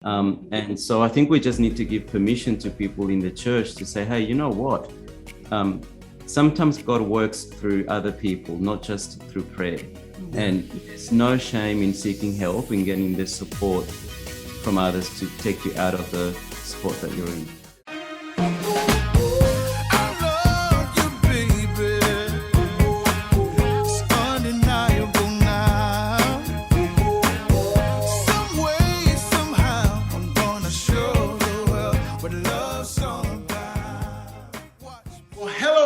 And so I think we just need to give permission to people in the church to say, hey, you know what? Sometimes God works through other people, not just through prayer. And there's no shame in seeking help and getting the support from others to take you out of the spot that you're in.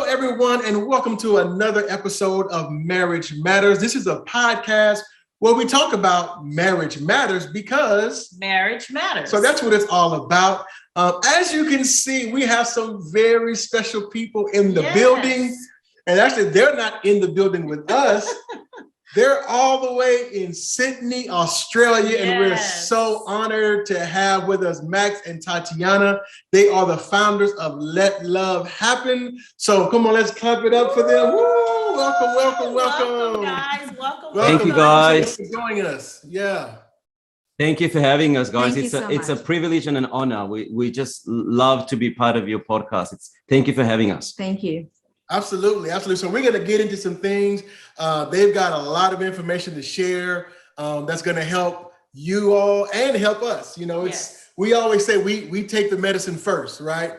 Everyone, and welcome to another episode of Marriage Matters. This is a podcast where we talk about marriage matters because marriage matters. So that's what it's all about. As you can see, we have some very special people in the building, and actually they're not in the building with us. They're all the way in Sydney, Australia, and we're so honored to have with us Max and Tatiana. They are the founders of Let Love Happen. So come on, let's clap it up for them. Woo! Welcome, guys. Welcome. Thank you, guys, for joining us. Yeah. Thank you for having us, guys. It's a privilege and an honor. We just love to be part of your podcast. Thank you for having us. Thank you. Absolutely. So we're going to get into some things. They've got a lot of information to share that's going to help you all and help us. You know, we always say we take the medicine first, right?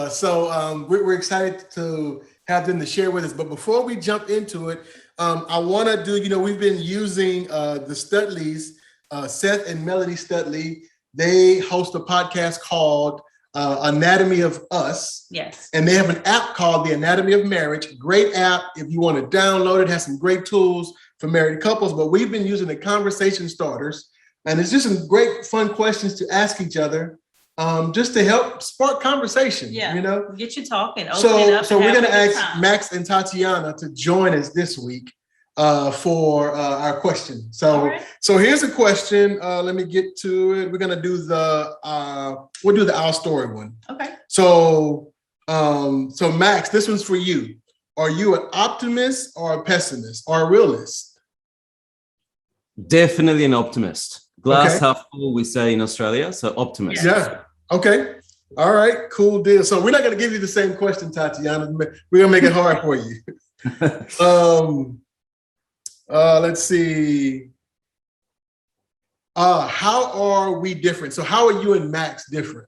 So we're excited to have them to share with us. But before we jump into it, I want to do, we've been using the Studleys, Seth and Melody Studley. They host a podcast called Anatomy of Us. Yes. And they have an app called The Anatomy of Marriage. Great app. If you want to download it, has some great tools for married couples, but we've been using the conversation starters. And it's just some great fun questions to ask each other, just to help spark conversation. Get you talking. So we're going to ask Max and Tatiana to join us this week for our question. So here's a question. Let me get to it. We're gonna do we'll do the our story one. Okay. So Max, this one's for you. Are you an optimist or a pessimist or a realist? Definitely an optimist. Glass half full, we say in Australia. So optimist. Yeah. Okay. All right. Cool deal. So we're not gonna give you the same question, Tatiana. We're gonna make it hard for you. Let's see. How are we different? So how are you and Max different?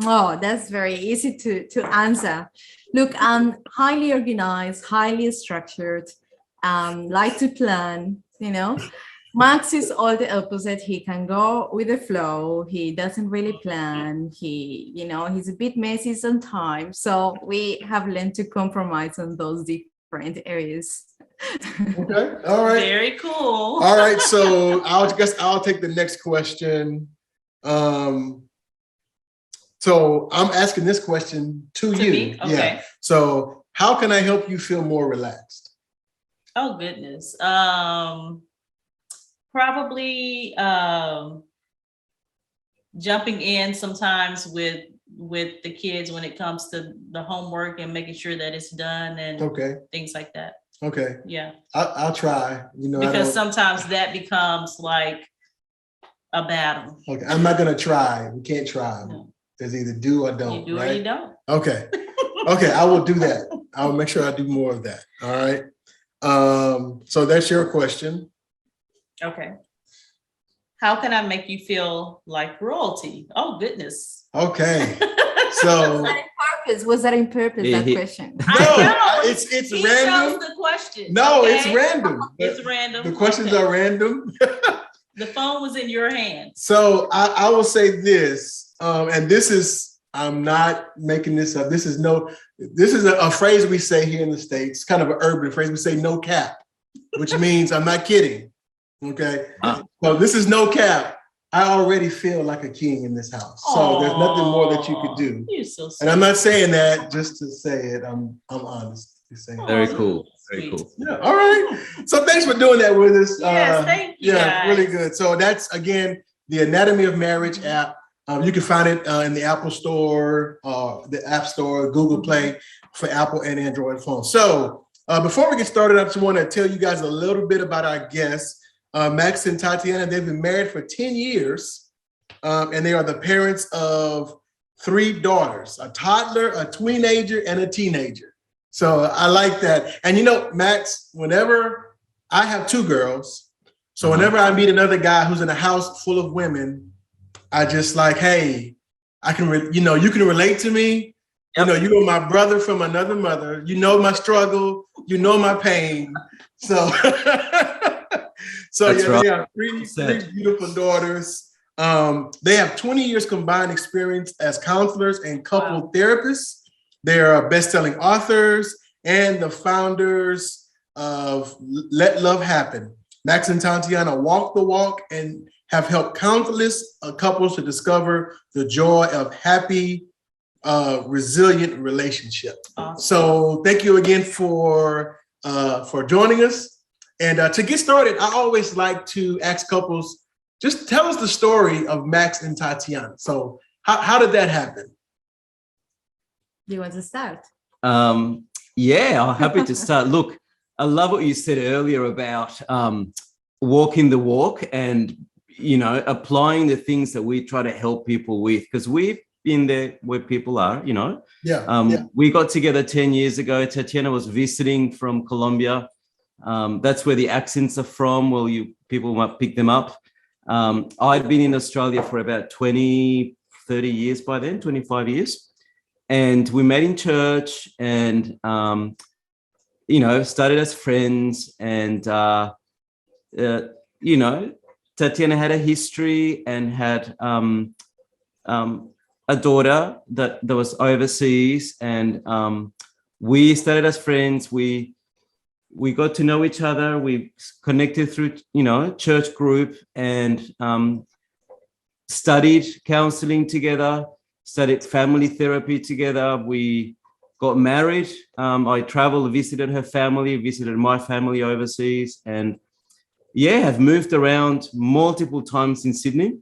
Oh, that's very easy to answer. Look, I'm highly organized, highly structured, like to plan, Max is all the opposite. He can go with the flow. He doesn't really plan. He's a bit messy sometimes. So we have learned to compromise on those different areas. Okay. All right. Very cool. All right. So I'll take the next question. So I'm asking this question to you. Me? Okay. Yeah. So how can I help you feel more relaxed? Oh, goodness. Probably jumping in sometimes with the kids when it comes to the homework and making sure that it's done and things like that. Okay. Yeah. I'll try. Because sometimes that becomes like a battle. Okay. I'm not gonna try. We can't try. No. There's either do or don't. You do or you don't. Okay. Okay. I will do that. I'll make sure I do more of that. All right. So that's your question. Okay. How can I make you feel like royalty? Oh, goodness. Okay. So was that in purpose, that question? No, it's he random. Chose the question. No, it's random. It's random. The questions are random. The phone was in your hand. So I will say this, and this is, I'm not making this up. This is a phrase we say here in the States, kind of an urban phrase. We say no cap, which means I'm not kidding. Okay. So this is no cap. I already feel like a king in this house. So there's nothing more that you could do. You're so sweet. And I'm not saying that just to say it. I'm honest. Very cool. Very cool. Yeah. All right. So thanks for doing that with us. Yes, thank you. Yeah, guys. really good. So that's, again, the Anatomy of Marriage app. You can find it in the Apple Store, the App Store, Google Play for Apple and Android phones. So before we get started, I just want to tell you guys a little bit about our guests. Max and Tatiana, they've been married for 10 years. and they are the parents of 3 daughters, a toddler, a teenager, and a teenager. So I like that. And you know, Max, whenever I have 2 girls, so whenever I meet another guy who's in a house full of women, I just like, hey, I can, you can relate to me. Yep. You know, you are my brother from another mother. You know my struggle. You know my pain. So, That's right. They have 3 beautiful daughters. They have 20 years combined experience as counselors and couple therapists. They are best-selling authors and the founders of Let Love Happen. Max and Tatiana walk the walk and have helped countless couples to discover the joy of happy, resilient relationship. Awesome. So thank you again for joining us. And to get started, I always like to ask couples, just tell us the story of Max and Tatiana. So how did that happen? Do you want to start? Yeah, I'm happy to start. Look, I love what you said earlier about walking the walk and, applying the things that we try to help people with, because we've been there where people are, We got together 10 years ago. Tatiana was visiting from Colombia. That's where the accents are from. Well, people might pick them up. I'd been in Australia for about 30 years by then, 25 years. And we met in church and, started as friends. And, Tatiana had a history and had a daughter that was overseas. And we started as friends. We got to know each other. We connected through, church group and studied counseling together. Studied family therapy together. We got married. I traveled, visited her family, visited my family overseas, and have moved around multiple times in Sydney.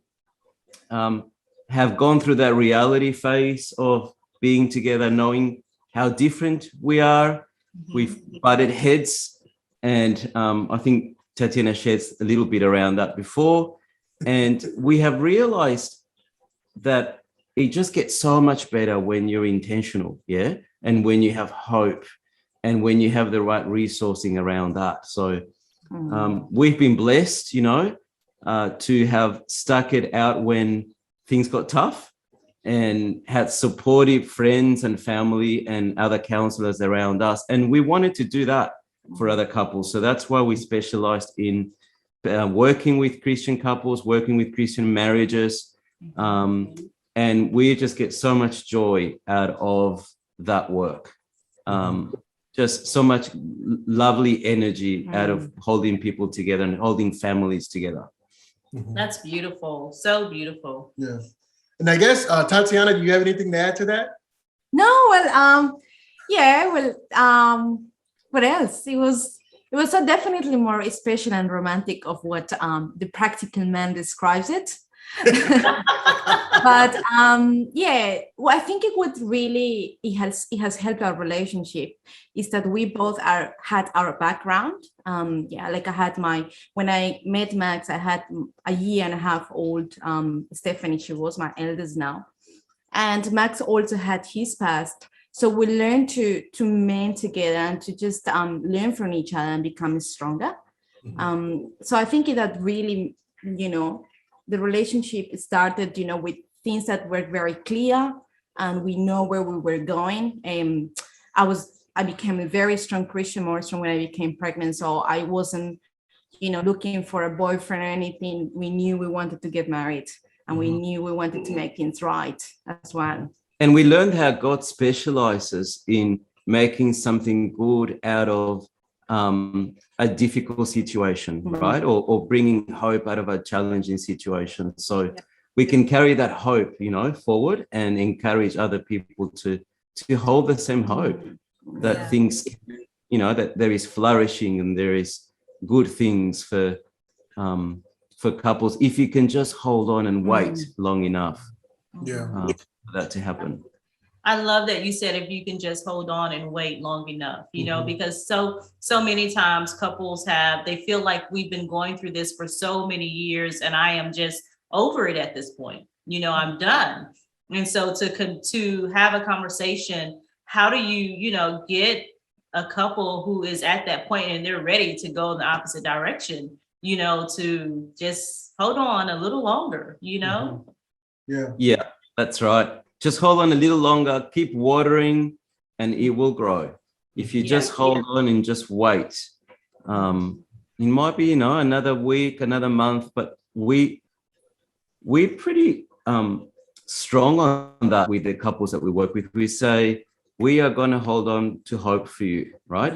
Have gone through that reality phase of being together, knowing how different we are. We've butted heads, and I think Tatiana shared a little bit around that before. And we have realized that it just gets so much better when you're intentional, and when you have hope and when you have the right resourcing around that. So we've been blessed, to have stuck it out when things got tough and had supportive friends and family and other counselors around us. And we wanted to do that for other couples. So that's why we specialized in working with Christian couples, working with Christian marriages. And we just get so much joy out of that work. Just so much lovely energy out of holding people together and holding families together. That's beautiful. So beautiful. Yeah. And I guess, Tatiana, do you have anything to add to that? No, what else? It was so definitely more special and romantic of what the practical man describes it. But I think it has helped our relationship is that we both had our background. Like when I met Max, I had a 1.5-year-old Stephanie. She was my eldest now, and Max also had his past. So we learned to mend together and to just learn from each other and become stronger. So I think that really, the relationship started, with things that were very clear and we know where we were going. I became a very strong Christian, more strong when I became pregnant. So I wasn't, looking for a boyfriend or anything. We knew we wanted to get married and we knew we wanted to make things right as well. And we learned how God specializes in making something good out of a difficult situation, right? Or bringing hope out of a challenging situation. So we can carry that hope, forward and encourage other people to hold the same hope that things, that there is flourishing and there is good things for couples if you can just hold on and wait long enough for that to happen. I love that you said if you can just hold on and wait long enough, because so many times couples they feel like we've been going through this for so many years and I am just over it at this point. You know, I'm done. And so to have a conversation, how do you know, get a couple who is at that point and they're ready to go in the opposite direction, you know, to just hold on a little longer, you know? Yeah, that's right. Just hold on a little longer, keep watering, and it will grow. If you just hold on and just wait, it might be, you know, another week, another month, but we're pretty strong on that with the couples that we work with. We say, we are going to hold on to hope for you, right?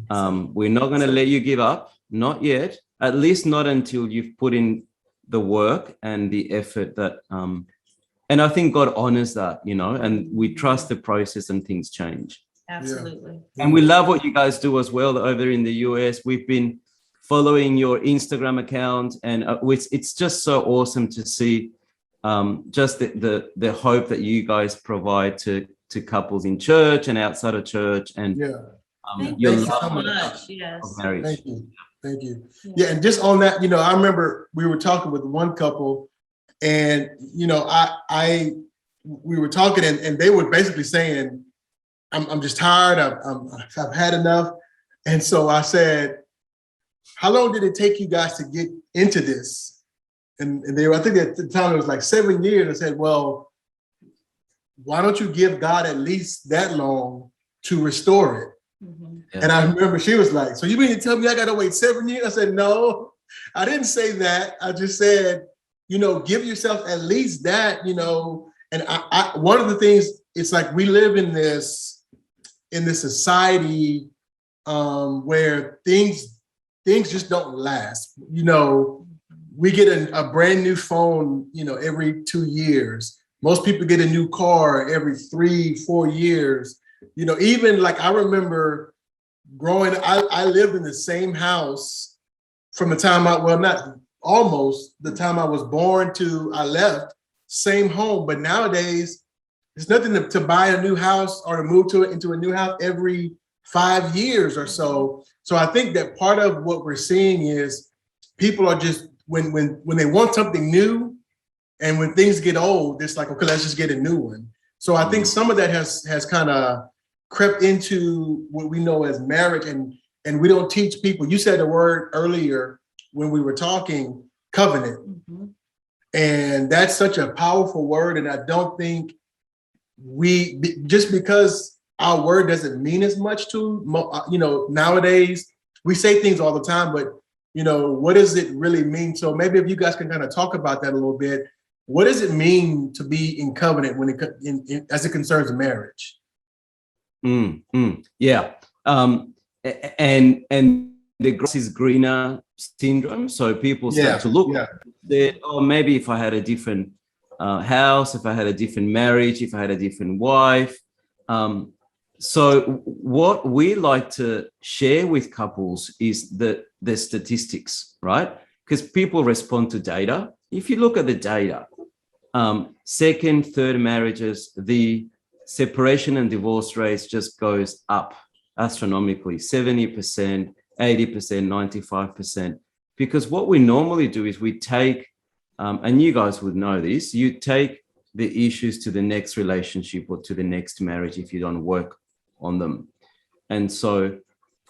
We're not going to let you give up, not yet, at least not until you've put in the work and the effort that, and I think God honors that, you know, and we trust the process and things change. Absolutely. And we love what you guys do as well over in the US. We've been following your Instagram account, and it's just so awesome to see just the hope that you guys provide to couples in church and outside of church, and your love so much. Yes. Of marriage. Thank you. Yeah, and just on that, you know, I remember we were talking with one couple, and you know, we were talking, and they were basically saying, I'm just tired. I've had enough. And so I said, how long did it take you guys to get into this? And they were, I think at the time it was like 7 years. I said, well, why don't you give God at least that long to restore it? And I remember she was like, so you mean to tell me I got to wait 7 years? I said, no, I didn't say that. I just said, you know, give yourself at least that, you know. And I one of the things, it's like we live in this society where things just don't last. You know, we get a brand new phone, you know, every 2 years. Most people get a new car every 3-4 years. You know, even like I remember growing, I lived in the same house from the time the time I was born to I left, same home. But nowadays, there's nothing to buy a new house or to move into a new house every 5 years or so. So I think that part of what we're seeing is people are just, when they want something new, and when things get old, it's like, okay, let's just get a new one. So I think some of that has kind of crept into what we know as marriage, and we don't teach people. You said the word earlier when we were talking, covenant. And that's such a powerful word. And I don't think just because our word doesn't mean as much to, you know, nowadays we say things all the time, but you know, what does it really mean? So maybe if you guys can kind of talk about that a little bit. What does it mean to be in covenant when as it concerns marriage? Yeah. And the grass is greener syndrome. So people start to look at it, oh, maybe if I had a different house, if I had a different marriage, if I had a different wife. So what we like to share with couples is the statistics, right? Because people respond to data. If you look at the data, second, third marriages, the separation and divorce rates just goes up astronomically, 70%, 80%, 95%. Because what we normally do is we take, and you guys would know this, you take the issues to the next relationship or to the next marriage if you don't work on them. And so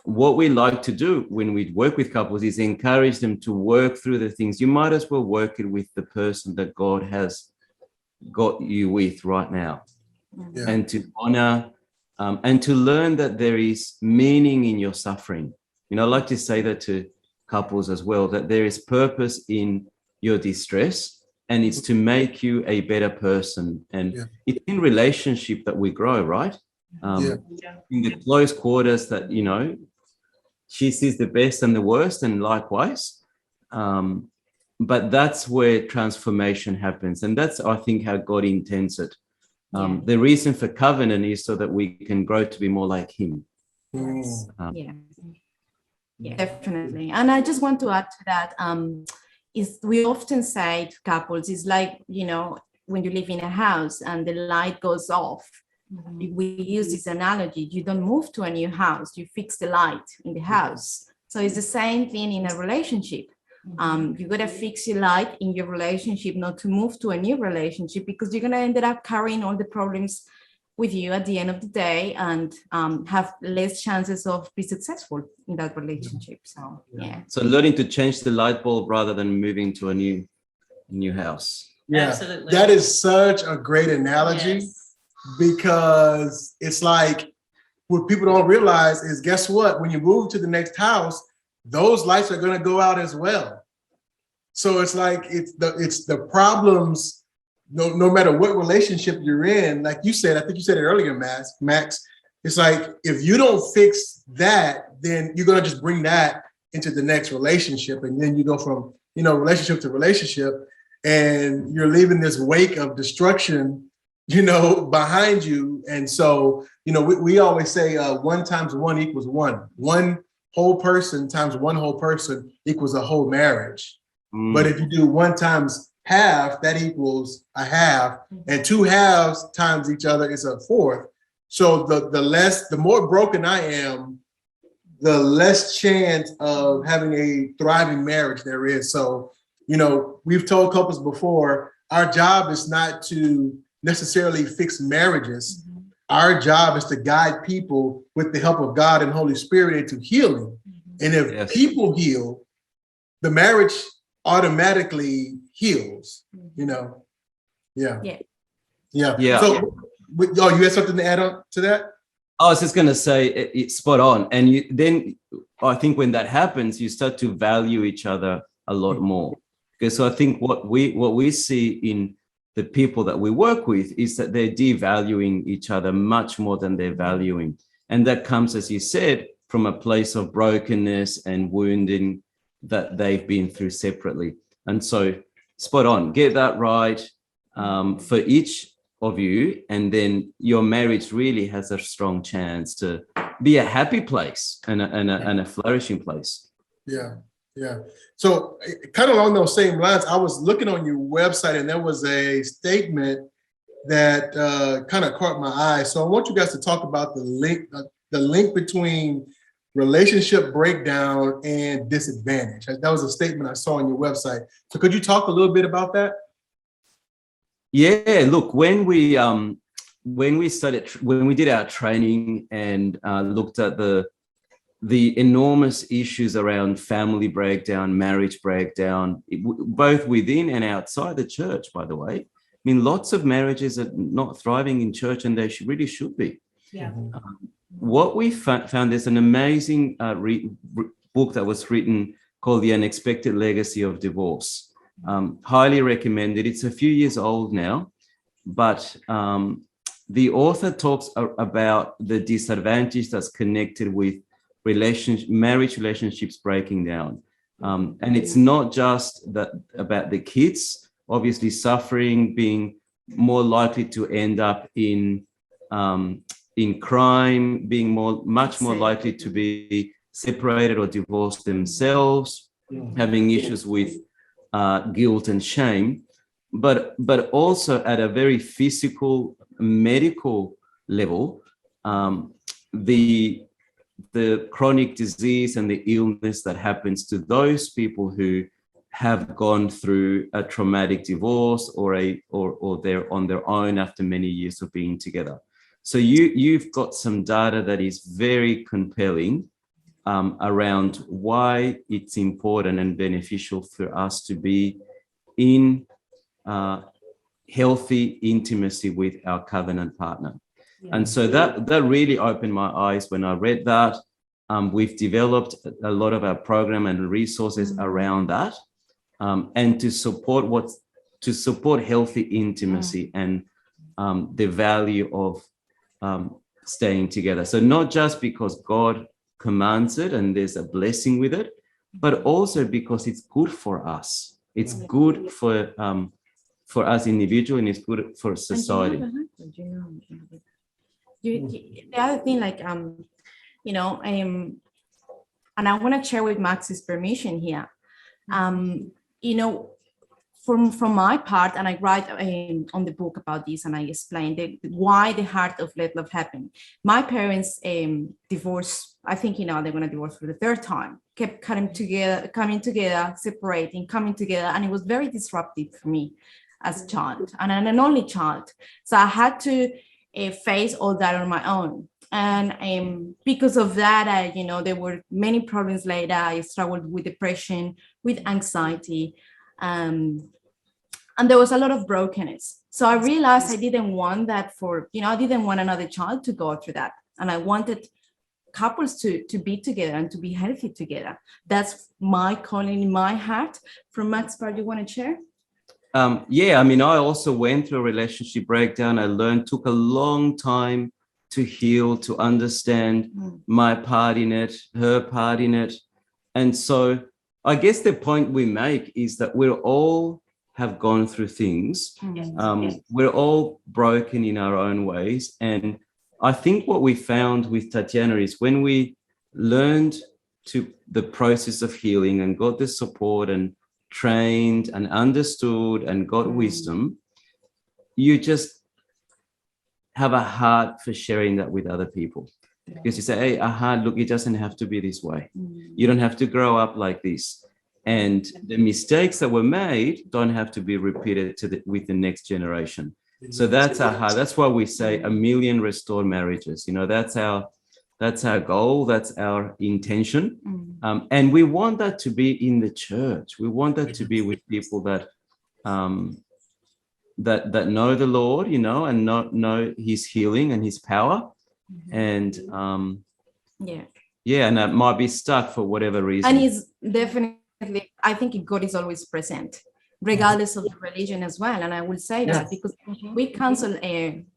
what we like to do when we work with couples is encourage them to work through the things. You might as well work it with the person that God has got you with right now. And to honor and to learn that there is meaning in your suffering. You know, I like to say that to couples as well, that there is purpose in your distress, and it's to make you a better person. And it's in relationship that we grow, right? In the close quarters that, you know, she sees the best and the worst, and likewise. But that's where transformation happens. And that's, I think, how God intends it. The reason for covenant is so that we can grow to be more like him. Definitely. And I just want to add to that, is we often say to couples, it's like, you know, when you live in a house and the light goes off, we use this analogy, you don't move to a new house, you fix the light in the house. So it's the same thing in a relationship. You gotta fix your light in your relationship, not to move to a new relationship, because you're gonna end up carrying all the problems with you at the end of the day, and have less chances of be successful in that relationship. So yeah. So learning to change the light bulb rather than moving to a new house. Yeah, Absolutely. that is such a great analogy. Yes. Because it's like what people don't realize is, guess what? When you move to the next house, those lights are going to go out as well. So it's like it's the problems. No matter what relationship you're in, like you said, I think you said it earlier, Max. It's like if you don't fix that, then you're going to just bring that into the next relationship, and then you go from relationship to relationship, and you're leaving this wake of destruction behind you. And so, we always say 1 times 1 equals 1. One whole person times one whole person equals a whole marriage. But if you do 1 times half, that equals a half, and 2 halves times each other is a fourth. So the more broken I am, the less chance of having a thriving marriage there is. So, we've told couples before, our job is not to necessarily fix marriages. Our job is to guide people with the help of God and Holy Spirit into healing. And if people heal, the marriage automatically heals, Yeah. So, you had something to add on to that? I was just going to say it's spot on. And then I think when that happens, you start to value each other a lot more. Okay, so I think what we see in the people that we work with is that they're devaluing each other much more than they're valuing. And that comes, as you said, from a place of brokenness and wounding that they've been through separately. And so spot on, get that right for each of you. And then your marriage really has a strong chance to be a happy place and a flourishing place. Yeah. So kind of along those same lines, I was looking on your website and there was a statement that kind of caught my eye. So I want you guys to talk about the link between relationship breakdown and disadvantage. That was a statement I saw on your website. So could you talk a little bit about that? Yeah, look, when we did our training and looked at the enormous issues around family breakdown, marriage breakdown, both within and outside the church, by the way. I mean, lots of marriages are not thriving in church, and they really should be. Yeah. What we found, there's an amazing book that was written called The Unexpected Legacy of Divorce. Highly recommended. It's a few years old now, but the author talks about the disadvantage that's connected with marriage relationships breaking down. And it's not just about the kids, obviously suffering, being more likely to end up in crime, being much more likely to be separated or divorced themselves, having issues with guilt and shame, but also at a very physical, medical level, the chronic disease and the illness that happens to those people who have gone through a traumatic divorce or they're on their own after many years of being together. So you've got some data that is very compelling around why it's important and beneficial for us to be in healthy intimacy with our covenant partner. And so that really opened my eyes when I read that. We've developed a lot of our program and resources around that, and to support healthy intimacy and the value of staying together. So not just because God commands it and there's a blessing with it, but also because it's good for us. It's good for us individually, and it's good for society. The other thing, and I want to share with Max's permission here. From my part, and I write on the book about this, and I explain why the heart of Let Love happened. My parents divorced. I think they're going to divorce for the 3rd time. kept coming together, separating, coming together. And it was very disruptive for me as a child and an only child. So I had to face all that on my own. And because of that, there were many problems later. I struggled with depression, with anxiety, and there was a lot of brokenness. So I realized I didn't want that I didn't want another child to go through that. And I wanted couples to be together and to be healthy together. That's my calling in my heart. From Max, part you want to share? Yeah, I mean, I also went through a relationship breakdown. I took a long time to heal, to understand my part in it, her part in it. And so I guess the point we make is that we all have gone through things. We're all broken in our own ways. And I think what we found with Tatiana is when we learned the process of healing and got the support and trained and understood and got wisdom, you just have a heart for sharing that with other people. Because you say, hey, look, it doesn't have to be this way. You don't have to grow up like this. And the mistakes that were made don't have to be repeated with the next generation. So that's our heart. That's why we say 1 million restored marriages. That's our goal. That's our intention. And we want that to be in the church. We want that to be with people that that know the Lord, and know his healing and his power. And and that might be stuck for whatever reason. And he's definitely, I think God is always present, regardless of the religion as well. And I will say that because we counsel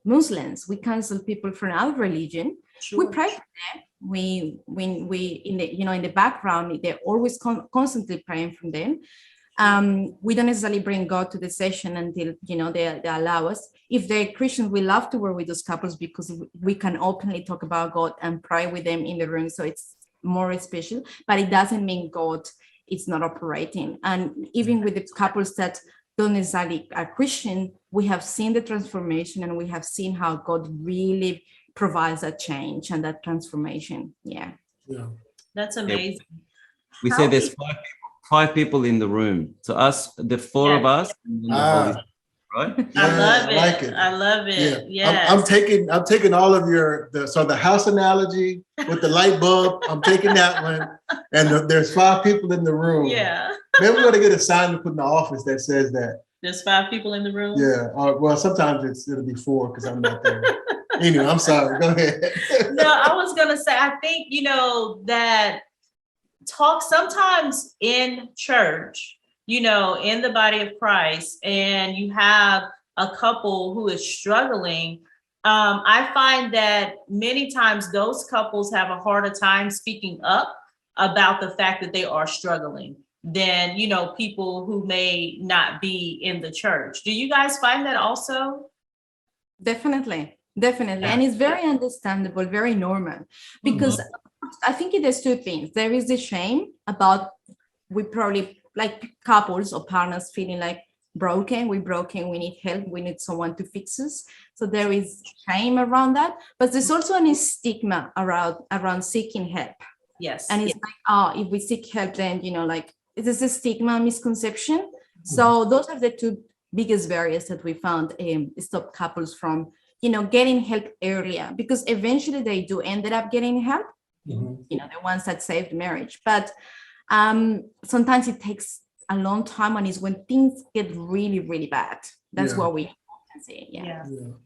Muslims, we counsel people from our religion. We pray for them. We in the background, they're always constantly praying for them. We don't necessarily bring God to the session until they allow us. If they're Christians, we love to work with those couples because we can openly talk about God and pray with them in the room. So it's more special, but it doesn't mean God is not operating. And even with the couples that don't necessarily are Christian, we have seen the transformation and we have seen how God really provides that change and that transformation. Yeah. That's amazing. We say there's five people in the room. So us, the four of us, and then the Holy Spirit, right? I love it. Like it. I love it. Yeah. I'm taking all of the house analogy with the light bulb. I'm taking that one. And there's 5 people in the room. Yeah. Maybe we're gonna get a sign to put in the office that says that. There's 5 people in the room. Yeah. Well, sometimes it'll be 4 because I'm not there. Anyway, I'm sorry. Go ahead. No, I was gonna say, I think that talk sometimes in church, in the body of Christ, and you have a couple who is struggling. I find that many times those couples have a harder time speaking up about the fact that they are struggling than, people who may not be in the church. Do you guys find that also? Definitely. And it's very understandable, very normal, because I think there's 2 things. There is the shame about we probably like couples or partners feeling like we're broken, we need help, we need someone to fix us. So there is shame around that, but there's also a stigma around seeking help. Yes. And it's like, if we seek help, then, it is a stigma, misconception. So those are the 2 biggest barriers that we found stop couples from, getting help earlier, because eventually they do ended up getting help, the ones that saved marriage. But sometimes it takes a long time, and it's when things get really, really bad. That's what we can say.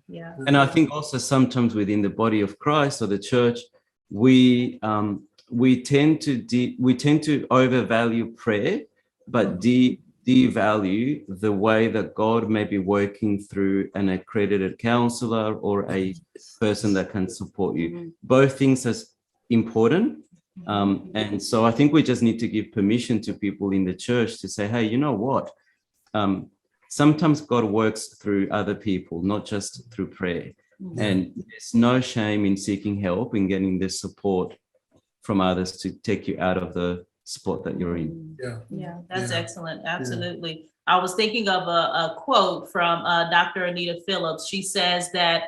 Yeah. And I think also sometimes within the body of Christ or the church, we tend to overvalue prayer, but devalue the way that God may be working through an accredited counselor or a person that can support you. Both things are important. And so I think we just need to give permission to people in the church to say, hey, you know what? Sometimes God works through other people, not just through prayer. And there's no shame in seeking help, in getting this support from others to take you out of the spot that you're in. That's excellent. Absolutely. I was thinking of a quote from Dr. Anita Phillips. She says that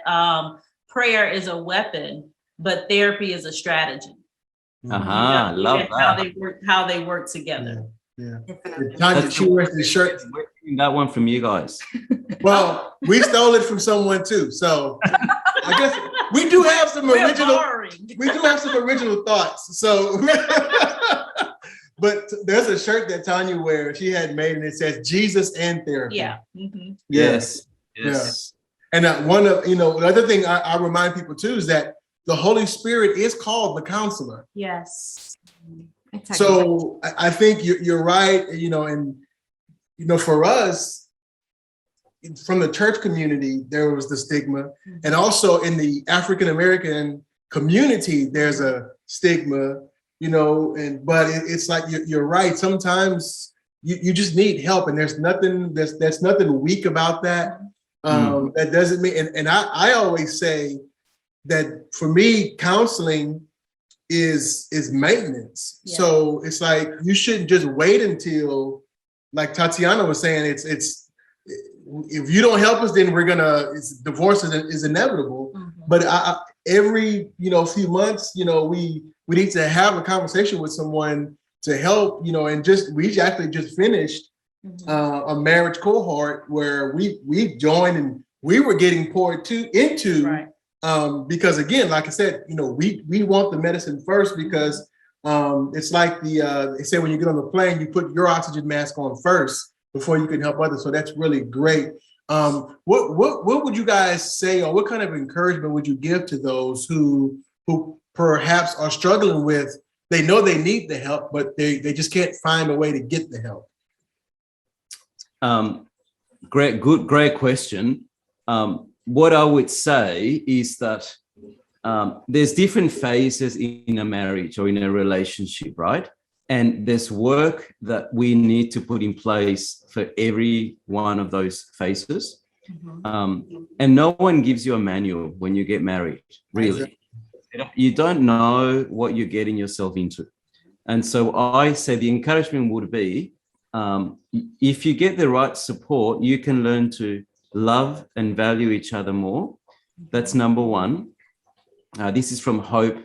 prayer is a weapon, but therapy is a strategy. Love that. How they work together. Yeah. Definitely. Tanya, she wears the shirt. We're getting that one from you guys. Well, we stole it from someone too. So I guess we do have some original thoughts. So but there's a shirt that Tanya wears, she had made, and it says Jesus and therapy. Yeah. Mm-hmm. Yes. Yeah. And one of, the other thing I remind people too is that the Holy Spirit is called the counselor. Yes. Exactly. So I think you're right, and for us, from the church community, there was the stigma, and also in the African American community, there's a stigma, but it's like you're right. Sometimes you just need help, and there's nothing weak about that. That doesn't mean, and I always say that for me, counseling is maintenance. Yeah. So it's like you shouldn't just wait until, like Tatiana was saying, it's if you don't help us, then divorce is inevitable. Mm-hmm. But every few months, we need to have a conversation with someone to help, and we actually just finished a marriage cohort where we joined and we were getting poured into. Right. Because again, like I said, we want the medicine first because it's like they say when you get on the plane, you put your oxygen mask on first before you can help others. So that's really great. What would you guys say, or what kind of encouragement would you give to those who perhaps are struggling with, they know they need the help, but they just can't find a way to get the help? Great question. What I would say is that there's different phases in a marriage or in a relationship, right? And there's work that we need to put in place for every one of those phases. And no one gives you a manual when you get married, really. You don't know what you're getting yourself into. And so I say the encouragement would be, if you get the right support, you can learn to love and value each other more. That's number one. This is from Hope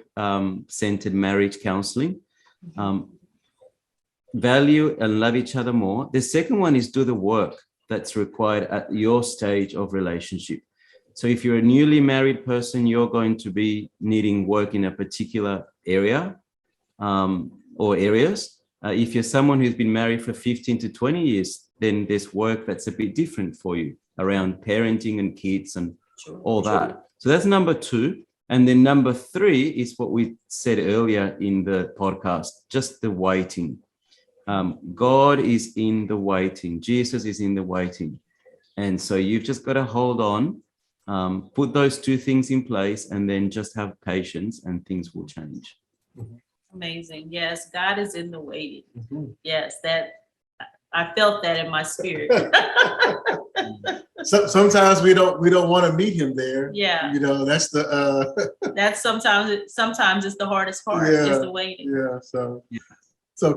Centered Marriage Counseling. Value and love each other more. The second one is do the work that's required at your stage of relationship. So if you're a newly married person, you're going to be needing work in a particular area or areas. If you're someone who's been married for 15 to 20 years, then there's work that's a bit different for you around parenting and kids and all that. So that's number two. And then number three is what we said earlier in the podcast, just the waiting. God is in the waiting. Jesus is in the waiting. And so you've just got to hold on, put those two things in place, and then just have patience and things will change. Amazing. Yes, God is in the waiting. Yes, that I felt that in my spirit. So sometimes we don't want to meet him there. Yeah. That's the that's sometimes it's the hardest part, is the waiting. Yeah. So cool.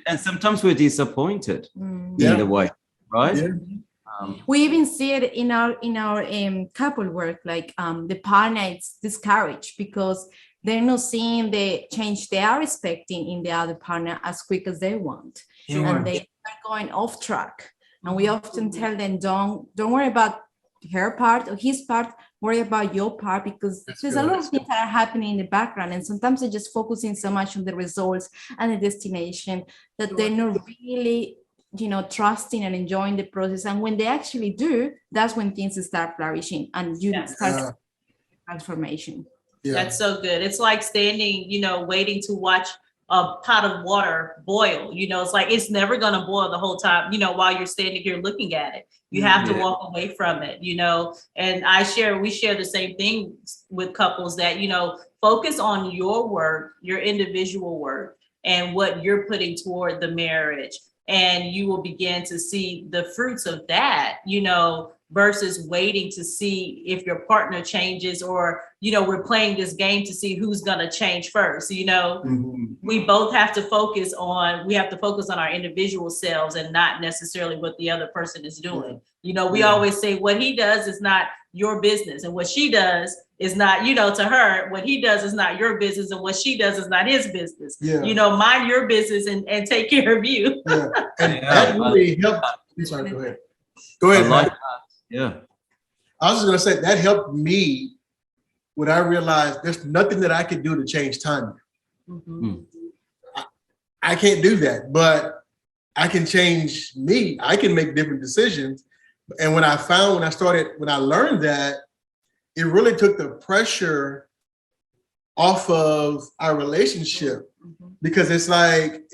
And sometimes we're disappointed in the way, right? Yeah. We even see it in our couple work, like the partner is discouraged because they're not seeing the change they are expecting in the other partner as quick as they want. Sure. And they are going off track. And we often tell them, don't worry about her part or his part, worry about your part, because there's a lot of things that are happening in the background. And sometimes they're just focusing so much on the results and the destination that they're not really, trusting and enjoying the process. And when they actually do, that's when things start flourishing and you start transformation. Yeah. That's so good. It's like standing, waiting to watch a pot of water boil. It's like it's never going to boil the whole time, while you're standing here looking at it. You have to walk away from it, and we share the same thing with couples that, focus on your work, your individual work, and what you're putting toward the marriage. And you will begin to see the fruits of that, versus waiting to see if your partner changes or, we're playing this game to see who's going to change first. We both have to focus on our individual selves and not necessarily what the other person is doing. We always say what he does is not your business, and what she does is not, you know, to her, what he does is not your business, and what she does is not his business. Yeah. You know, mind your business and take care of you. Yeah. And that really helped. I'm sorry, go ahead. Go ahead. I like that. Yeah. I was just gonna say that helped me when I realized there's nothing that I could do to change Tanya. Mhm. I can't do that, but I can change me. I can make different decisions. And when I learned that, it really took the pressure off of our relationship, because it's like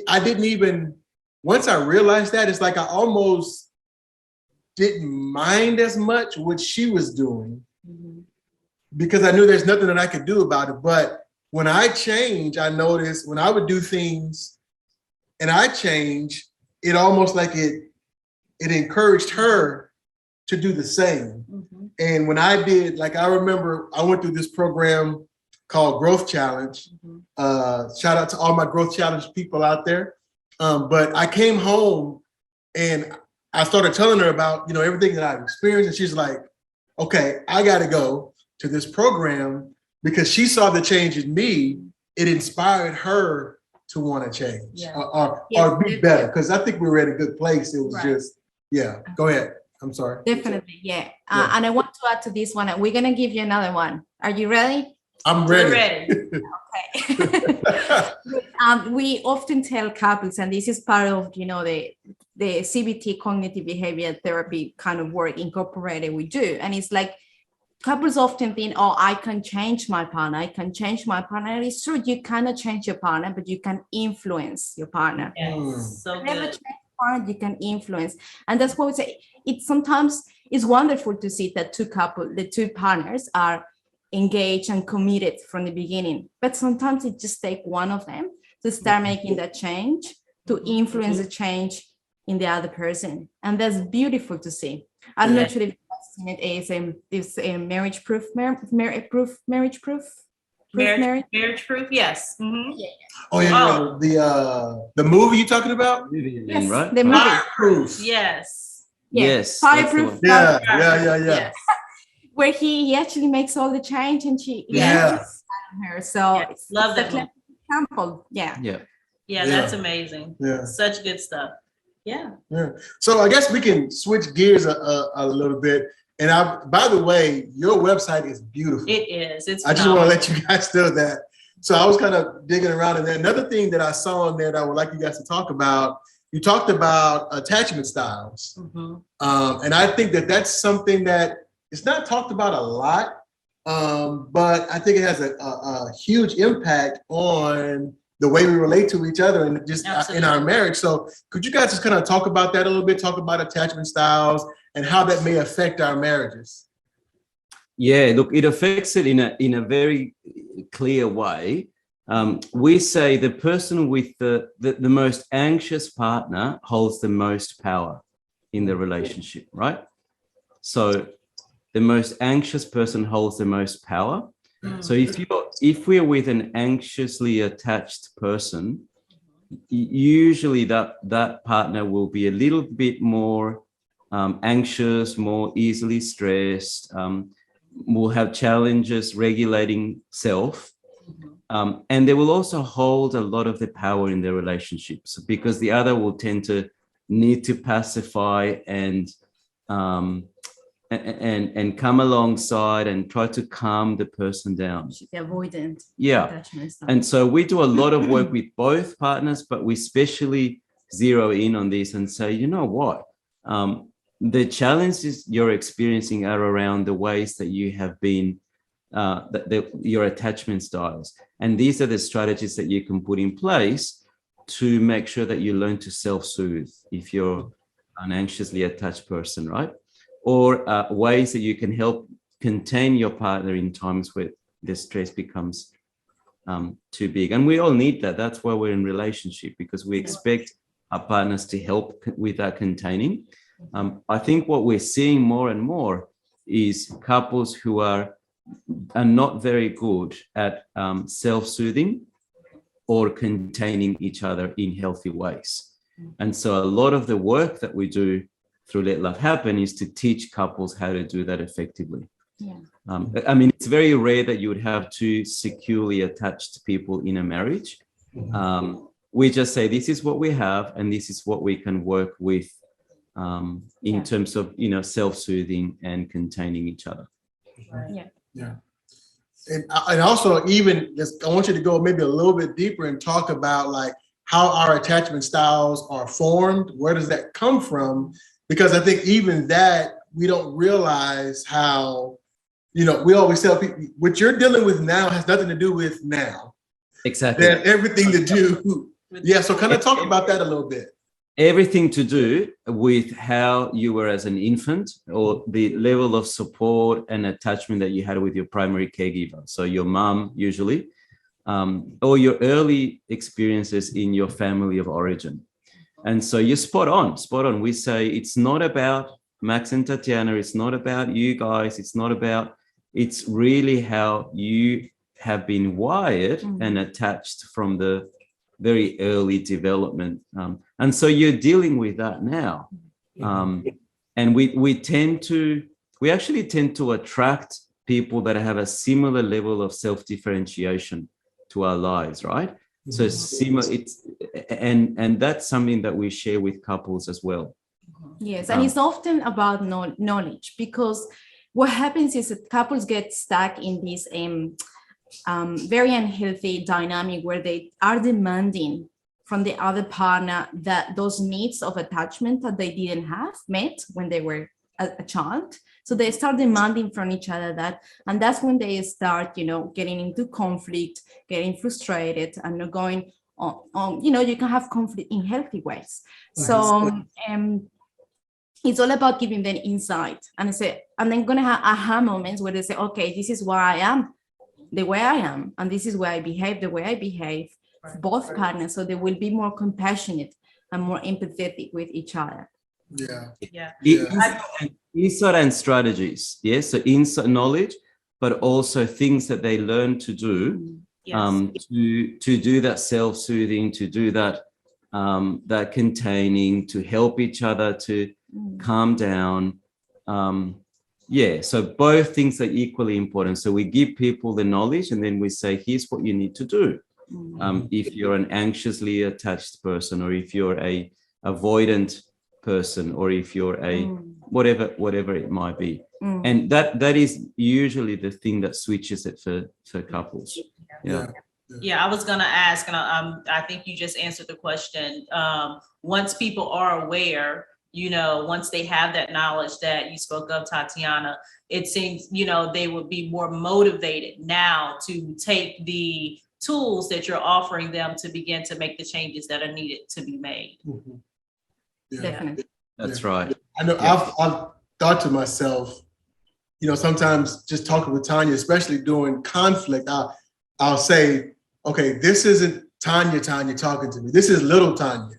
I didn't even, once I realized that, it's like I almost didn't mind as much what she was doing, because I knew there's nothing that I could do about it. But when I change, I noticed when I would do things and I change, it almost like it encouraged her to do the same. And when I did, like, I remember I went through this program called Growth Challenge. Shout out to all my Growth Challenge people out there. But I came home and I started telling her about, you know, everything that I've experienced. And she's like, okay, I got to go to this program, because she saw the change in me. It inspired her to want to change or be better. Because I think we were at a good place. It was just, go ahead. I'm sorry. Definitely, yeah. And I want to add to this one. We're gonna give you another one. Are you ready? I'm ready. Okay. We often tell couples, and this is part of, you know, the CBT, cognitive behavior therapy kind of work incorporated we do, and it's like couples often think, oh, I can change my partner. I can change my partner. And it's true, you cannot change your partner, but you can influence your partner. Yes, so Never good. change your partner, you can influence, and that's what we say. It sometimes is wonderful to see that the two partners are engaged and committed from the beginning, but sometimes it just takes one of them to start making that change, to influence the change in the other person, and that's beautiful to see. I'm not sure if you've seen it as this marriage proof, marriage proof. Marriage proof, yes. Oh yeah, the movie you talking about? Yes, right? the movie. Fireproof. Yes. Yes. Fireproof. Yeah. Yes. Where he actually makes all the change, and she her. So it's Love that an example. Yeah. That's amazing. Yeah. Such good stuff. Yeah. So I guess we can switch gears a little bit. And by the way, your website is beautiful. It is. It's I just want to let you guys know that. So I was kind of digging around in there. Another thing that I saw on there that I would like you guys to talk about, you talked about attachment styles. And I think that that's something that it's not talked about a lot, but I think it has a huge impact on the way we relate to each other and just in our marriage. So could you guys just kind of talk about that a little bit, talk about attachment styles and how that may affect our marriages? Yeah, look, it affects it in a very clear way. We say the person with the most anxious partner holds the most power in the relationship, right? So the most anxious person holds the most power. So if we're with an anxiously attached person, usually that partner will be a little bit more anxious, more easily stressed, will have challenges regulating self, and they will also hold a lot of the power in their relationships, because the other will tend to need to pacify and come alongside and try to calm the person down. The avoidant. Yeah. And so we do a lot of work with both partners, but we especially zero in on this and say, you know what? The challenges you're experiencing are around the ways that you have been, your attachment styles. And these are the strategies that you can put in place to make sure that you learn to self-soothe if you're an anxiously attached person, right? Or ways that you can help contain your partner in times where the stress becomes too big. And we all need that. That's why we're in relationship, because we expect our partners to help with that containing. I think what we're seeing more and more is couples who are not very good at self-soothing or containing each other in healthy ways. And so a lot of the work that we do through Let Love Happen is to teach couples how to do that effectively. Yeah. I mean, it's very rare that you would have two securely attached people in a marriage. We just say, this is what we have, and this is what we can work with in terms of, self-soothing and containing each other. Yeah. And also, even I want you to go maybe a little bit deeper and talk about like how our attachment styles are formed. Where does that come from? Because I think even that we don't realize how, we always tell people what you're dealing with now has nothing to do with now. Exactly. That everything to do. Yeah. So kind of talk about that a little bit. Everything to do with how you were as an infant, or the level of support and attachment that you had with your primary caregiver. So your mom, usually, or your early experiences in your family of origin. And so you're spot on. We say it's not about Max and Tatiana. It's not about you guys. It's really how you have been wired and attached from the very early development. And so you're dealing with that now. And we actually tend to attract people that have a similar level of self-differentiation to our lives, right? So similar, and that's something that we share with couples as well. Yes, and it's often about knowledge, because what happens is that couples get stuck in this very unhealthy dynamic where they are demanding from the other partner that those needs of attachment that they didn't have met when they were a child. So they start demanding from each other that, and that's when they start, getting into conflict, getting frustrated, and not going on. You can have conflict in healthy ways. So it's all about giving them insight, and then going to have aha moments where they say, okay, this is why I am the way I am, and this is why I behave the way I behave, both partners, so they will be more compassionate and more empathetic with each other. Insight and strategies, yes. So insight, knowledge, but also things that they learn to do, to do that self-soothing, to do that that containing, to help each other to calm down. So both things are equally important. So we give people the knowledge, and then we say, here's what you need to do. If you're an anxiously attached person, or if you're a avoidant person, or if you're a whatever it might be. And that is usually the thing that switches it for couples. I was gonna ask, and I think you just answered the question. Once people are aware, once they have that knowledge that you spoke of, Tatiana, it seems, they would be more motivated now to take the tools that you're offering them to begin to make the changes that are needed to be made. Definitely. That's right. I know. I've thought to myself, sometimes just talking with Tanya, especially during conflict, I'll say, okay, this isn't Tanya talking to me. This is little Tanya.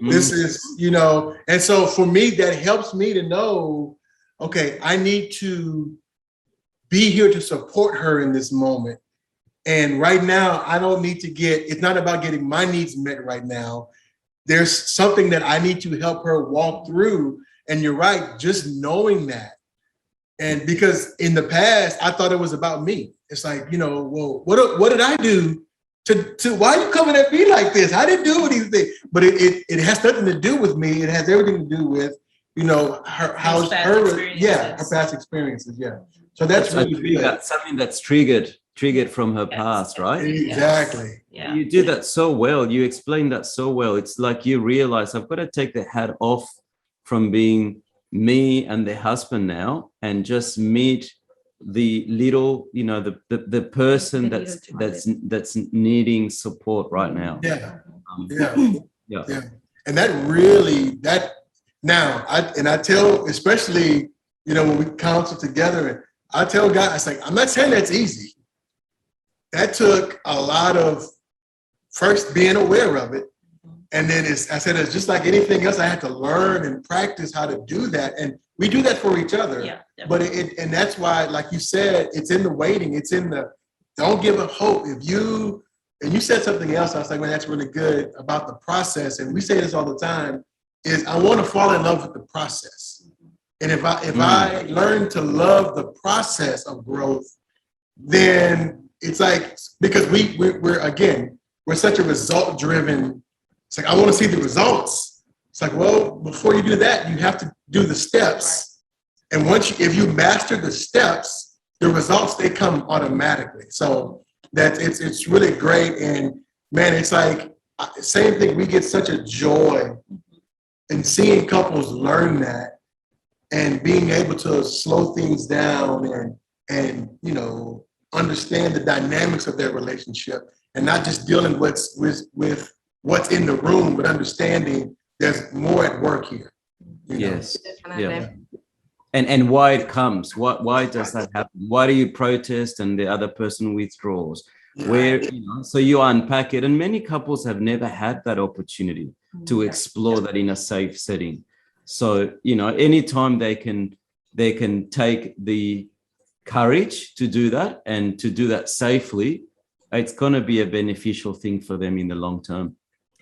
This is, and so for me, that helps me to know, okay, I need to be here to support her in this moment. And right now, I don't need to it's not about getting my needs met right now. There's something that I need to help her walk through. And you're right, just knowing that. And because in the past, I thought it was about me. It's like, well, what did I do to why are you coming at me like this? I didn't do anything. But it has nothing to do with me. It has everything to do with, her past experiences. Yeah. So that's really good. Something that's triggered from her past, right? Exactly. Yeah. You did that so well. You explained that so well. It's like you realize I've got to take the hat off from being me and the husband now, and just meet the little, the person that's needing support right now. And now I tell, especially, when we counsel together, and I tell guys, like, I'm not saying that's easy. That took a lot of first being aware of it. And then it's just like anything else, I had to learn and practice how to do that. And we do that for each other. Yeah, but and that's why, like you said, it's in the waiting. It's in the, don't give up hope. And you said something else, I was like, man, that's really good about the process. And we say this all the time. is I want to fall in love with the process. And if I learn to love the process of growth, then it's like, because we're such a result driven. It's like, I want to see the results. It's like, well, before you do that, you have to do the steps. And if you master the steps, the results, they come automatically. So that it's really great. And man, it's like, same thing. We get such a joy in seeing couples learn that and being able to slow things down and understand the dynamics of their relationship, and not just dealing with what's in the room, but understanding there's more at work here. Yes. Yeah. And why it comes? Why does that happen? Why do you protest and the other person withdraws? Where, so you unpack it, and many couples have never had that opportunity to explore that in a safe setting. So, anytime they can take the courage to do that and to do that safely, it's going to be a beneficial thing for them in the long term.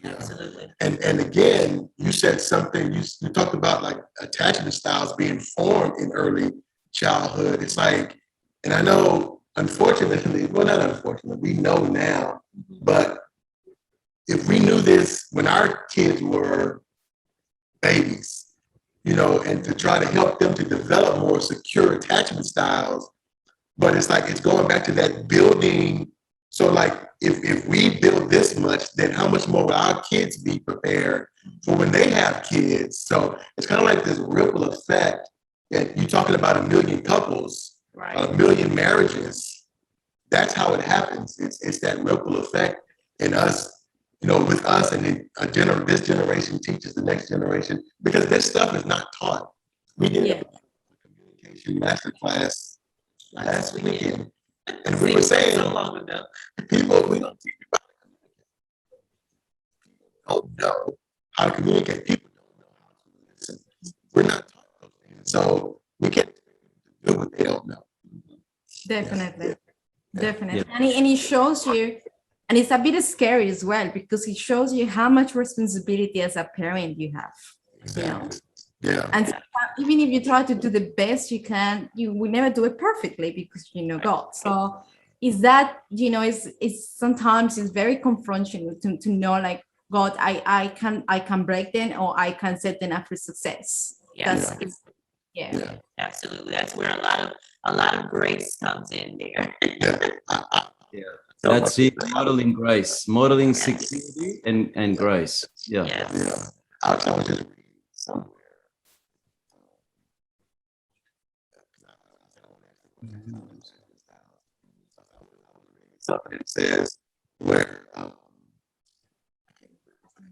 Absolutely. And again, you said something, you talked about like attachment styles being formed in early childhood. It's like, and I know, unfortunately, well, not unfortunately, we know now, but if we knew this when our kids were babies, and to try to help them to develop more secure attachment styles, but it's like, it's going back to that building. So like, if we build this much, then how much more will our kids be prepared for when they have kids? So it's kind of like this ripple effect. And you're talking about 1 million couples, right, 1 million marriages. That's how it happens. It's that ripple effect in us, with us, and then this generation teaches the next generation, because this stuff is not taught. We did a communication master class last weekend, and we were saying, so long ago, people, we don't teach about it. People don't know how to communicate. People don't know how to listen. We're not taught those things, so we can't do what they don't know. Definitely. Yeah. Definitely. And it shows you, and it's a bit scary as well, because it shows you how much responsibility as a parent you have. Exactly. Yeah. And even if you try to do the best you can, you will never do it perfectly, because God. So is that, it's sometimes it's very confronting to know, like, God, I can break them, or I can set them up for success. Yeah. Absolutely. That's where a lot of grace comes in there. That's it. Modeling grace, modeling security and grace. Yeah. I was just reading somewhere. Something that says where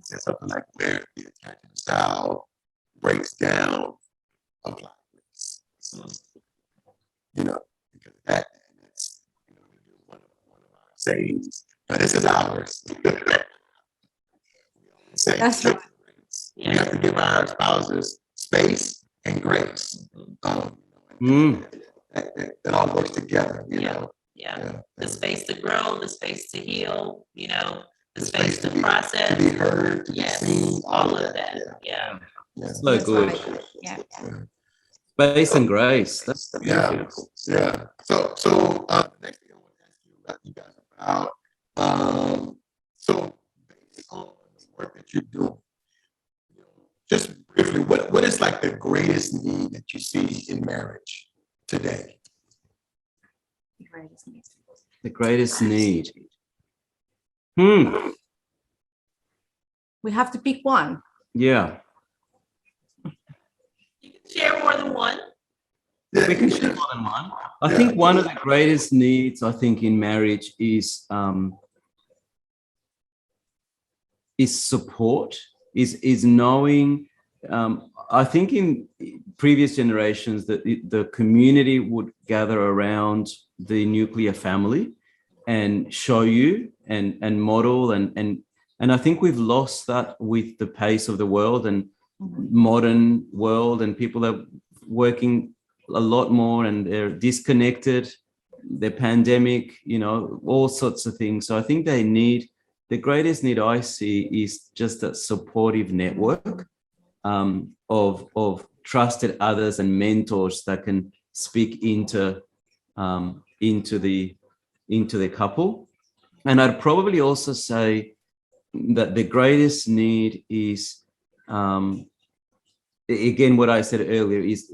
something like where the attachment style breaks down a black race. Because that's one of our sayings. Now this is ours. That's right. We have to give our spouses space and grace. That all works together, Yeah. The space to grow, the space to heal, the space to process, to be heard, to be seen, all of that. Yeah. So good. Right. Yeah. Space and grace. That's beautiful. Yeah. So the next thing I want to ask you guys about, so based on the work that you're doing, just briefly, what is like the greatest need that you see in marriage today? The greatest need. We have to pick one. Yeah. You can share more than one. Yeah, We can share more than one. I think one of the greatest needs, in marriage is support, is knowing. I think in previous generations that the community would gather around the nuclear family and show you and model and I think we've lost that with the pace of the world and modern world, and people are working a lot more and they're disconnected, the pandemic, all sorts of things. So I think the greatest need I see is just a supportive network of trusted others and mentors that can speak into the couple. And I'd probably also say that the greatest need is, again, what I said earlier, is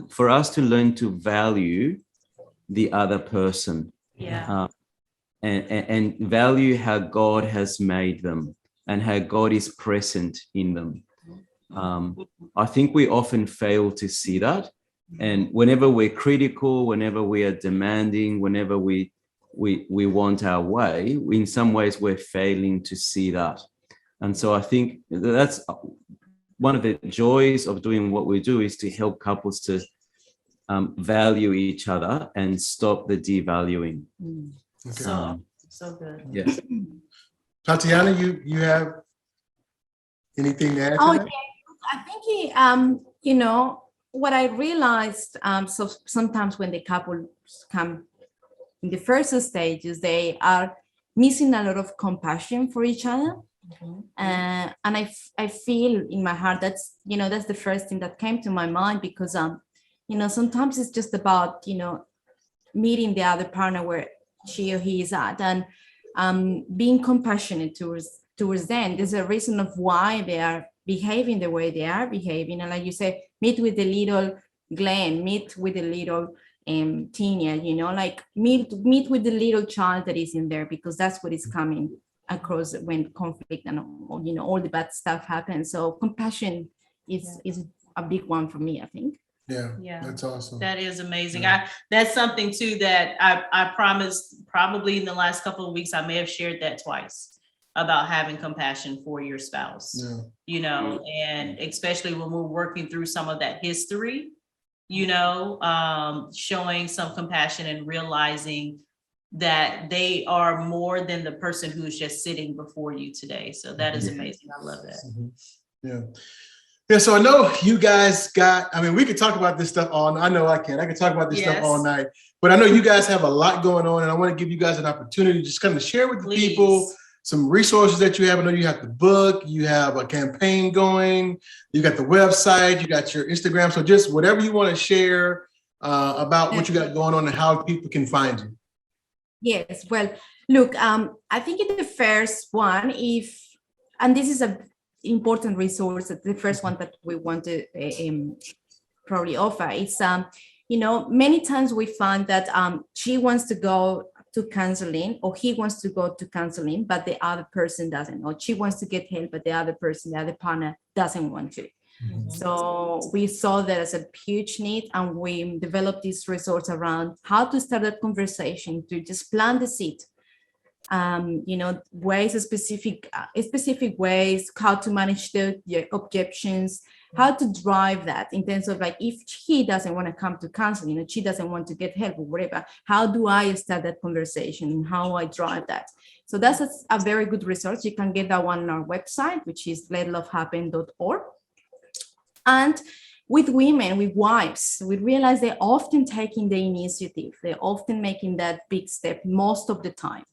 for us to learn to value the other person. Yeah. And value how God has made them and how God is present in them. I think we often fail to see that. And whenever we're critical, whenever we are demanding, whenever we want our way, in some ways we're failing to see that. And so I think that's one of the joys of doing what we do, is to help couples to value each other and stop the devaluing. Okay. So good. Yes. Tatiana, you have anything to add to that? I think you know what I realized. So sometimes when the couples come in the first stages, they are missing a lot of compassion for each other. And I feel in my heart that's the first thing that came to my mind, because sometimes it's just about meeting the other partner where she or he is at, and being compassionate towards them. There's a reason of why they are behaving the way they are behaving. And like you say, meet with the little Glenn, meet with the little Tina, like meet with the little child that is in there, because that's what is coming across when conflict and all the bad stuff happens. So compassion is a big one for me, I think. Yeah, that's awesome. That is amazing. That's something too that I promised, probably in the last couple of weeks, I may have shared that twice, about having compassion for your spouse. And especially when we're working through some of that history, showing some compassion and realizing that they are more than the person who's just sitting before you today. So that is amazing. I love that. Yeah, so I know you guys we could talk about this stuff all night. I know I can talk about this stuff all night, but I know you guys have a lot going on, and I want to give you guys an opportunity to just kind of share with the people some resources that you have. I know you have the book, you have a campaign going, you got the website, you got your Instagram. So just whatever you want to share about what you got going on and how people can find you. Yes, well, look, I think in the first one, and this is a important resource, the first one that we want to probably offer is many times we find that she wants to go to counseling, or he wants to go to counseling, but the other person doesn't, or she wants to get help, but the other partner doesn't want to. So we saw that as a huge need, and we developed this resource around how to start that conversation, to just plant the seed. Ways, specific ways, how to manage the objections, how to drive that in terms of, like, if he doesn't want to come to counseling, she doesn't want to get help or whatever, how do I start that conversation and how I drive that? So that's a very good resource. You can get that one on our website, which is letlovehappen.org. And with women, with wives, we realize they're often taking the initiative. They're often making that big step most of the time.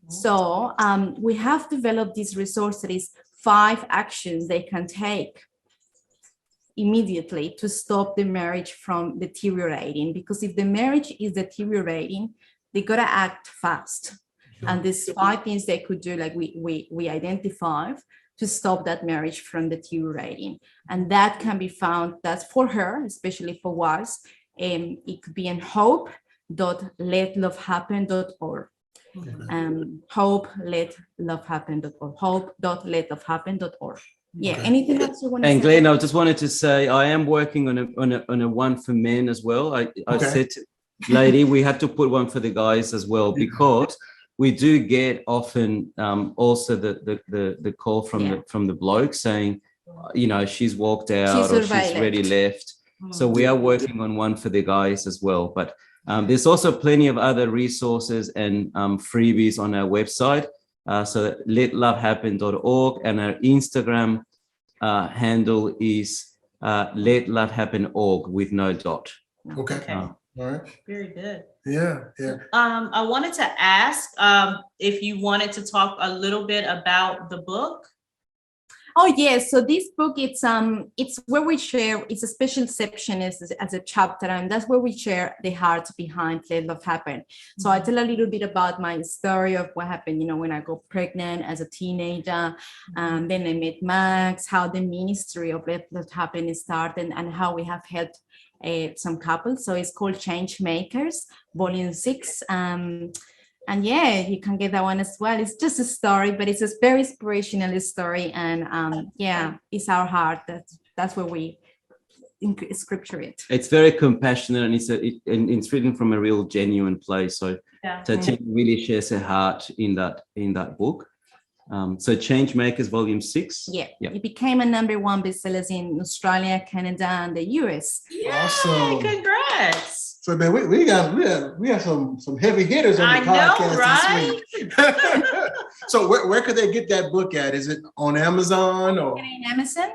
So we have developed this resource that is 5 actions they can take immediately to stop the marriage from deteriorating. Because if the marriage is deteriorating, they gotta act fast. And there's 5 things they could do, like we identified, to stop that marriage from deteriorating. And that can be found, that's for her, especially for wives. It could be in hope.letlovehappen.org. Hope.letlovehappen.org. Hope.letlovehappen.org. Yeah. Anything else you want to say? And Glenn, I just wanted to say I am working on a one for men as well. I said to lady, we have to put one for the guys as well, because we do get often also the call from the bloke saying, she's walked out or she's already left. So we are working on one for the guys as well. But there's also plenty of other resources and freebies on our website. So letlovehappen.org, and our Instagram handle is letlovehappen.org with no dot. Okay. All right. Very good. Yeah. I wanted to ask if you wanted to talk a little bit about the book. Oh yes, so this book it's where we share. It's a special section as a chapter, and that's where we share the heart behind Let Love Happen. So I tell a little bit about my story of what happened, when I got pregnant as a teenager, then I met Max, how the ministry of Let Love Happen started, and how we have helped some couples. So it's called Change Makers, Volume 6. And yeah, you can get that one as well. It's just a story, but it's a very inspirational story. And yeah, it's our heart. That's where we scripture it. It's very compassionate, and it's written from a real genuine place. So Tatiana really shares her heart in that book. So Change Makers Volume 6. Yeah, it became a #1 bestseller in Australia, Canada, and the US. Yeah, Awesome. Congrats. So man, we have some heavy hitters on the podcast this week. So where could they get that book at? Is it on Amazon or in Amazon?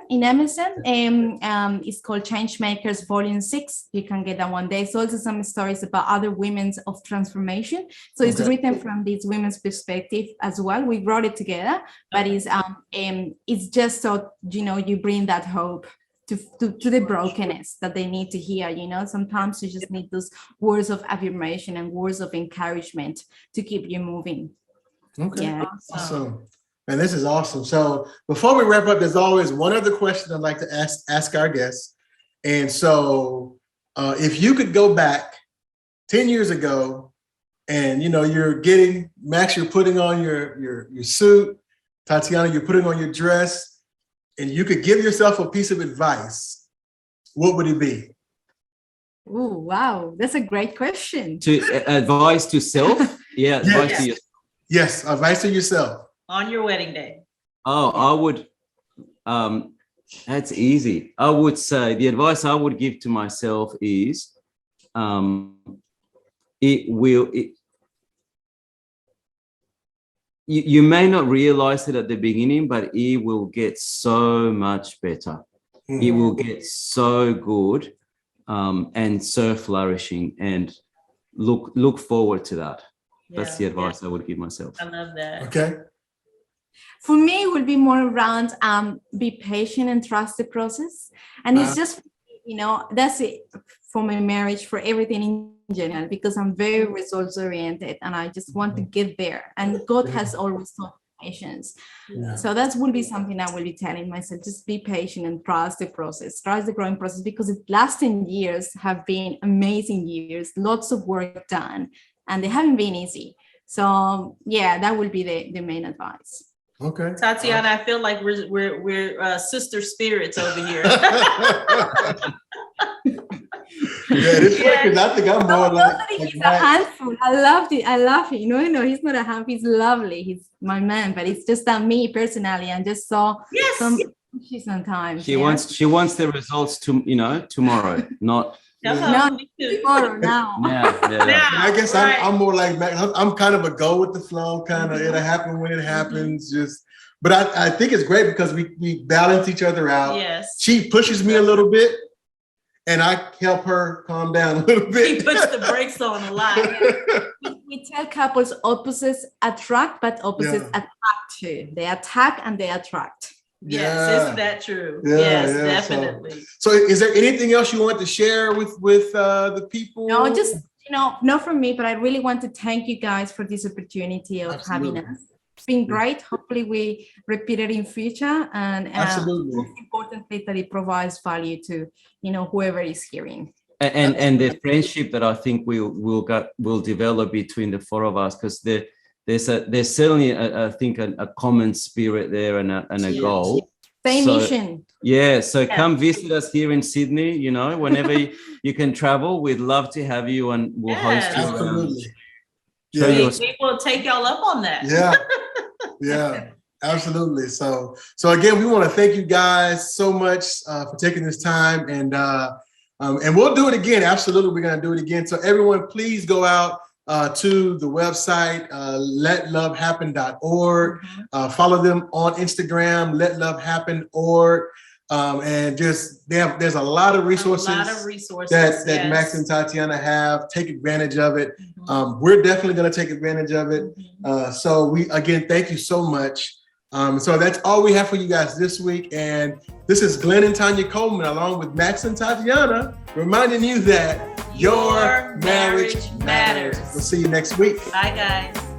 It's called Change Makers Volume 6. You can get that one. There's also some stories about other women of transformation. So it's written from this women's perspective as well. We brought it together, but it's just so you bring that hope to the brokenness that they need to hear. Sometimes you just need those words of affirmation and words of encouragement to keep you moving. Okay. Yeah. Awesome. Man, this is awesome. So before we wrap up, there's always one other question I'd like to ask our guests. And so if you could go back 10 years ago and you're getting Max, you're putting on your suit, Tatiana, you're putting on your dress, and you could give yourself a piece of advice, what would it be? Oh, wow. That's a great question. Advice to self? Yeah, advice to yourself. Yes, advice to yourself. On your wedding day. Oh, I would, that's easy. I would say the advice I would give to myself is, you may not realize it at the beginning, but it will get so much better. It will get so good and so flourishing, and look forward to that. That's the advice I would give myself. I love that. Okay. For me, it will be more around be patient and trust the process. And it's just, that's it for my marriage, for everything in general, because I'm very results oriented and I just want to get there. And God has always taught patience. Yeah. So that will be something I will be telling myself, just be patient and trust the process, trust the growing process, because the last 10 years have been amazing years, lots of work done, and they haven't been easy. So yeah, that will be the main advice. Okay. Tatiana, I feel like we're sister spirits over here. It's because I think I'm more like he's a handful. I love it. No, he's not a handful. He's lovely. He's my man, but it's just that me personally, and just so sometimes. She wants the results tomorrow, not. Tomorrow, now. Yeah. I guess I'm more like Mac. I'm kind of a go with the flow, kind of it'll happen when it happens. But I think it's great because we balance each other out. Yes. She pushes me a little bit, and I help her calm down a little bit. She puts the brakes on a lot. We tell couples opposites attract, but opposites attract too. They attack and they attract. Yes, isn't that true? Yes, definitely. So is there anything else you want to share with the people? No, just not from me, but I really want to thank you guys for this opportunity of having us. It's been great. Hopefully we repeat it in future, and most importantly that it provides value to whoever is hearing. And the friendship that I think will develop between the four of us, because there's certainly I think a common spirit there and a goal. Same mission. Yeah. So come visit us here in Sydney. Whenever you can travel, we'd love to have you, and we'll host you. Absolutely. We will take y'all up on that. Yeah, absolutely. So again, we want to thank you guys so much for taking this time, and we'll do it again. Absolutely, we're gonna do it again. So everyone, please go out to the website, letlovehappen.org. Follow them on Instagram, letlovehappen.org. And just there's a lot of resources, that Max and Tatiana have. Take advantage of it. We're definitely going to take advantage of it. So we again thank you so much So that's all we have for you guys this week. And this is Glenn and Tanya Coleman, along with Max and Tatiana, reminding you that your marriage matters. We'll see you next week. Bye, guys.